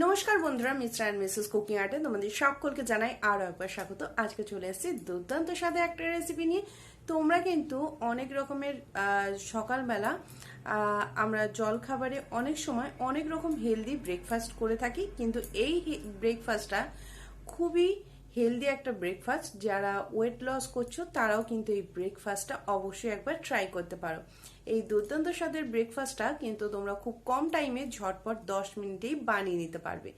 নমস্কার বন্ধুরা, mister and Mrs cooking আর্টে তোমাদের সকলকে জানাই আরও একবার স্বাগত। আজকে চলে এসেছি দুর্দান্ত স্বাদে একটা রেসিপি নিয়ে। তোমরা কিন্তু অনেক রকমের সকালবেলা আমরা জলখাবারে অনেক সময় অনেক রকম হেলদি ব্রেকফাস্ট করে থাকি, কিন্তু এই ব্রেকফাস্টটা খুবই হেলদি একটা ব্রেকফাস্ট। যারা ওয়েট লস করছো তারাও কিন্তু এই ব্রেকফাস্টটা অবশ্যই একবার ট্রাই করতে পারো। এই দুর্দান্ত স্বাদের ব্রেকফাস্টটা কিন্তু তোমরা খুব কম টাইমে ঝটপট 10 মিনিটেই বানিয়ে নিতে পারবে।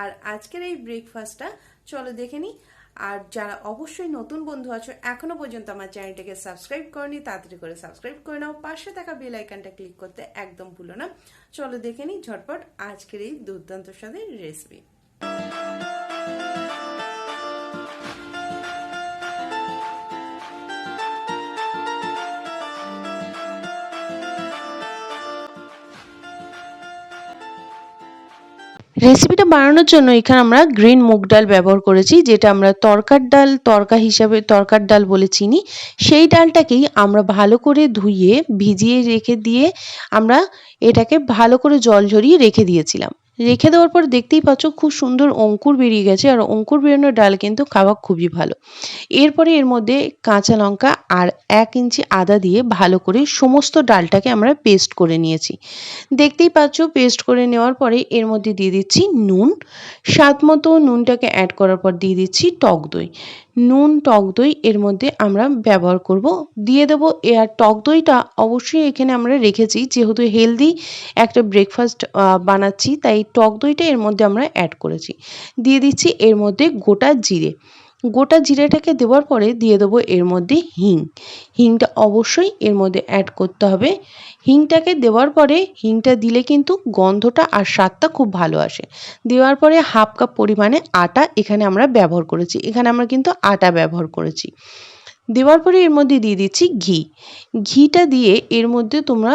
আর আজকের এই ব্রেকফাস্টটা চলো দেখে নিই। আর যারা অবশ্যই নতুন বন্ধু আছো, এখনো পর্যন্ত আমার চ্যানেলটাকে সাবস্ক্রাইব করনি, তাড়াতাড়ি করে সাবস্ক্রাইব করে নাও, পাশে থাকা বেল আইকনটা ক্লিক করতে একদম ভুলো না। চলো দেখে নিই ঝটপট আজকের এই দুর্দান্ত স্বাদের রেসিপি। রেসিপিটা বানানোর জন্য এখানে আমরা গ্রিন মুগ ডাল ব্যবহার করেছি, যেটা আমরা তরকার ডাল বলে চিনি। সেই ডালটাকেই আমরা ভালো করে ধুয়ে ভিজিয়ে রেখে দিয়ে আমরা এটাকে ভালো করে জল ঝরিয়ে রেখে দিয়েছিলাম। রেখে দেওয়ার পর দেখতেই পাচ্ছ খুব সুন্দর অঙ্কুর বেরিয়ে গেছে, আর অঙ্কুর বেরোনো ডাল কিন্তু খাওয়া খুবই ভালো। এরপরে এর মধ্যে কাঁচা লঙ্কা আর 1 ইঞ্চি আদা দিয়ে ভালো করে সমস্ত ডালটাকে আমরা পেস্ট করে নিয়েছি। দেখতেই পাচ্ছ পেস্ট করে নেওয়ার পরে এর মধ্যে দিয়ে দিচ্ছি নুন, স্বাদ মতো নুনটাকে অ্যাড করার পর দিয়ে দিচ্ছি টক দই। নুন টক দই এর মধ্যে আমরা ব্যবহার করব, দিয়ে দেবো। আর টক দইটা অবশ্যই এখানে আমরা রেখেছি, যেহেতু হেলদি একটা ব্রেকফাস্ট বানাচ্ছি, তাই টক দইটা এর মধ্যে আমরা অ্যাড করেছি। দিয়ে দিচ্ছি এর মধ্যে গোটা জিরেটাকে দেওয়ার পরে দিয়ে দেবো এর মধ্যে হিংটা অবশ্যই এর মধ্যে অ্যাড করতে হবে। হিংটাকে দেওয়ার পরে হিংটা দিলে কিন্তু গন্ধটা আর স্বাদটা খুব ভালো আসে। দেওয়ার পরে 1/2 কাপ পরিমাণে আটা এখানে আমরা ব্যবহার করেছি, এখানে আমরা কিন্তু আটা ব্যবহার করেছি। দেওয়ার পরে এর মধ্যে দিয়ে দিচ্ছি ঘিটা দিয়ে এর মধ্যে তোমরা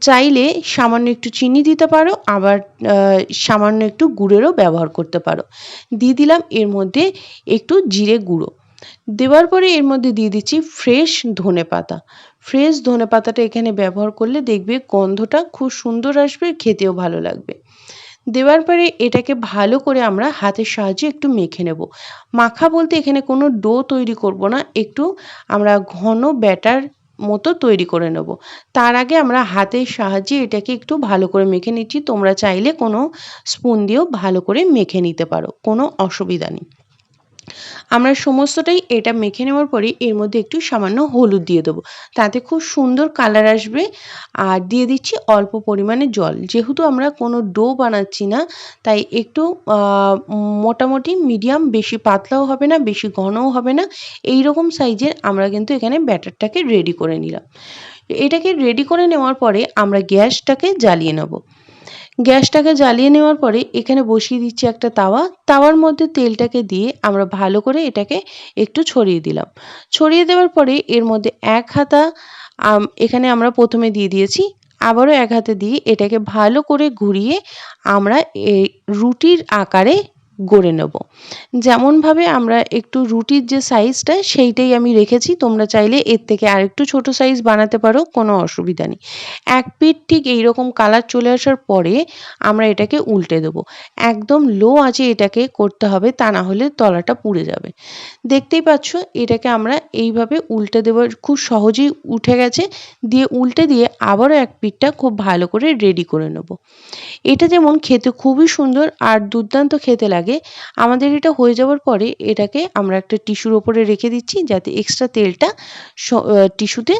চাইলে সামান্য একটু চিনি দিতে পারো, আবার সামান্য একটু গুড়েরও ব্যবহার করতে পারো। দিয়ে দিলাম এর মধ্যে একটু জিরে গুঁড়ো। দেওয়ার পরে এর মধ্যে দিয়ে দিচ্ছি ফ্রেশ ধনেপাতাটা এখানে ব্যবহার করলে দেখবে গন্ধটা খুব সুন্দর আসবে, খেতেও ভালো লাগবে। দেওয়ার পরে এটাকে ভালো করে আমরা হাতের সাহায্যে একটু মেখে নেব। মাখা বলতে এখানে কোনো ডো তৈরি করব না, একটু আমরা ঘন ব্যাটার মতো তৈরি করে নেব। তার আগে আমরা হাতের সাহায্যে এটাকে একটু ভালো করে মেখে নিচ্ছি। তোমরা চাইলে কোনো স্পুন দিয়েও ভালো করে মেখে নিতে পারো, কোনো অসুবিধা নেই। আমরা সমস্তটাই এটা মেখে নেওয়ার পরে এর মধ্যে একটু সামান্য হলুদ দিয়ে দেবো, তাতে খুব সুন্দর কালার আসবে। আর দিয়ে দিচ্ছি অল্প পরিমাণে জল, যেহেতু আমরা কোনো ডো বানাচ্ছি না, তাই একটু মোটামুটি মিডিয়াম, বেশি পাতলাও হবে না বেশি ঘনও হবে না, এই রকম সাইজের আমরা কিন্তু এখানে ব্যাটারটাকে রেডি করে নিলাম। এটাকে রেডি করে নেওয়ার পরে আমরা গ্যাসটাকে জ্বালিয়ে নেওয়ার পরে এখানে বসিয়ে দিচ্ছি একটা তাওয়ার মধ্যে তেলটাকে দিয়ে আমরা ভালো করে এটাকে একটু ছড়িয়ে দিলাম। ছড়িয়ে দেওয়ার পরে এর মধ্যে 1 হাতা এখানে আমরা প্রথমে দিয়ে দিয়েছি, আবারও 1 হাতে দিয়ে এটাকে ভালো করে ঘুরিয়ে আমরা এই রুটির আকারে গড়ে নেব। যেমনভাবে আমরা একটু রুটির যে সাইজটা সেইটাই আমি রেখেছি, তোমরা চাইলে এর থেকে আরেকটু ছোট সাইজ বানাতে পারো, কোনো অসুবিধা নেই। এক পিঠ ঠিক এইরকম কালার চলে আসার পরে আমরা এটাকে উল্টে দেবো। একদম লো আঁচে এটাকে করতে হবে, তা না হলে তলাটা পুড়ে যাবে। দেখতেই পাচ্ছ এটাকে আমরা এইভাবে উল্টে দেবো, খুব সহজেই উঠে গেছে। দিয়ে উল্টে দিয়ে আবারও এক পিঠটা খুব ভালো করে রেডি করে নেব। এটা যেমন খেতে খুবই সুন্দর আর দুর্দান্ত খেতে লাগে। আমাদের এটা হয়ে যাওয়ার পরে এটাকে আমরা একটা টিস্যুর ওপরে রেখে দিচ্ছি, যাতে এক্সট্রা তেলটা টিস্যুতে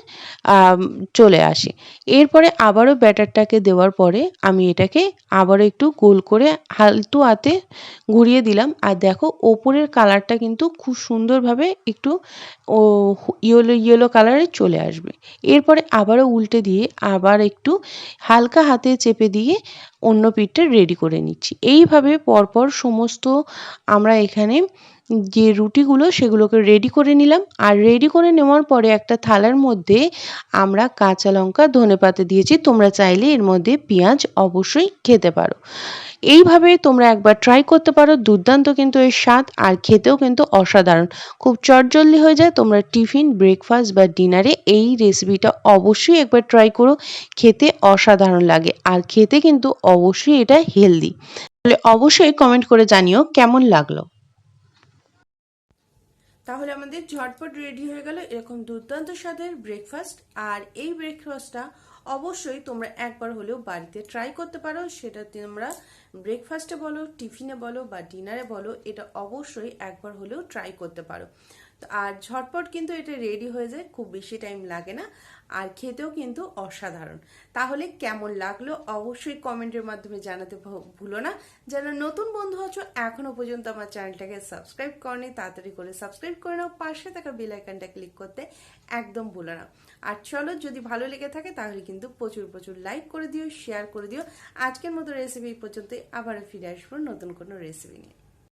চলে আসে। এরপরে আবারও ব্যাটারটাকে দেওয়ার পরে আমি এটাকে আবারও একটু গোল করে হালতু হাতে ঘুরিয়ে দিলাম। আর দেখো ওপরের কালারটা কিন্তু খুব সুন্দরভাবে একটু ইয়েলো কালারে চলে আসবে। এরপরে আবারও উল্টে দিয়ে আবার একটু হালকা হাতে চেপে দিয়ে অন্য পিঠটা রেডি করে নিচ্ছি। এইভাবে পরপর সমস্ত আমরা এখানে যে রুটিগুলো সেগুলোকে রেডি করে নিলাম। আর রেডি করে নেওয়ার পরে একটা থালার মধ্যে আমরা কাঁচা লঙ্কা ধনেপাতা দিয়েছি, তোমরা চাইলে এর মধ্যে পেঁয়াজ অবশ্যই খেতে পারো। এইভাবে তোমরা একবার ট্রাই করতে পারো, দুর্দান্ত কিন্তু এর স্বাদ, আর খেতেও কিন্তু অসাধারণ, খুব চটজলদি হয়ে যায়। তোমরা টিফিন, ব্রেকফাস্ট বা ডিনারে এই রেসিপিটা অবশ্যই একবার ট্রাই করো, খেতে অসাধারণ লাগে আর খেতে কিন্তু অবশ্যই এটা হেলদি। অবশ্যই কমেন্ট করে জানিও কেমন লাগলো। তাহলে আমাদের ঝটপট রেডি হয়ে গেল এরকম দুর্দান্ত স্বাদের ব্রেকফাস্ট। আর এই ব্রেকফাস্টটা অবশ্যই তোমরা একবার হলেও বাড়িতে ট্রাই করতে পারো, সেটা তোমরা ব্রেকফাস্টে বলো, টিফিনে বলো বা ডিনারে বলো, এটা অবশ্যই একবার হলেও ট্রাই করতে পারো। আর ঝটপট কিন্তু এটা রেডি হয়ে যায়, খুব বেশি টাইম লাগে না, আর খেতেও কিন্তু অসাধারণ। তাহলে কেমন লাগলো অবশ্যই কমেন্টের মাধ্যমে জানাতে ভুলো না। যারা নতুন বন্ধু আছো এখনো পর্যন্ত আমার চ্যানেলটাকে সাবস্ক্রাইব করনি, তাড়াতাড়ি করে সাবস্ক্রাইব করে নাও, পাশে থাকা বেল আইকনটা ক্লিক করতে একদম ভুলো না। আর চলো, যদি ভালো লেগে থাকে তাহলে কিন্তু প্রচুর প্রচুর লাইক করে দিও, শেয়ার করে দিও। আজকের মতো রেসিপি এই পর্যন্তই, আবার ফিরে আসবো নতুন কোনো রেসিপি নিয়ে।